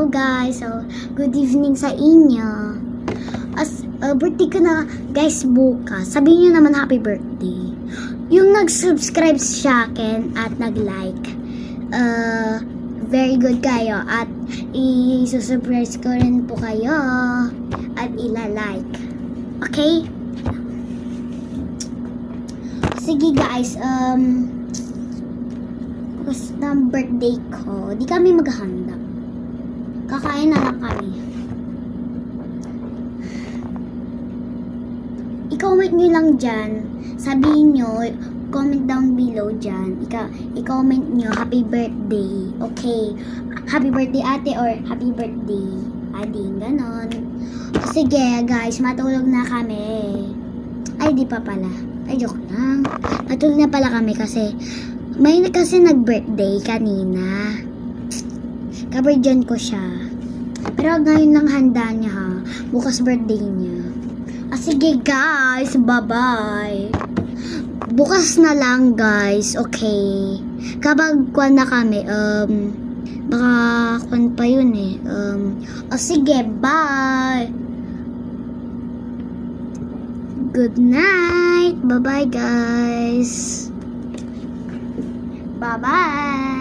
Hello guys, so good evening sa inyo. Birthday ko na guys bukas. Sabihin nyo naman happy birthday. Yung nag-subscribe sa akin at nag-like, very good kayo. At i-surprise ko rin po kayo at ila-like. Okay? Sige guys, bukas ng birthday ko, di kami maghahanda. Kakain na lang kami. I-comment nyo lang dyan. Sabihin nyo, comment down below dyan. I-comment nyo, happy birthday. Okay. Happy birthday ate or happy birthday ading. Ganon. Sige guys, matulog na kami. Ay, di pa pala. Ay, joke lang. Matulog na pala kami kasi may nag-birthday kanina. Kabirthday ko siya. Pero ngayon lang handa niya ha. Bukas birthday niya. Sige guys, bye-bye. Bukas na lang guys, okay. Kapag kuwan na kami, baka kuwan pa yun eh. Sige, bye. Good night. Bye-bye guys. Bye-bye.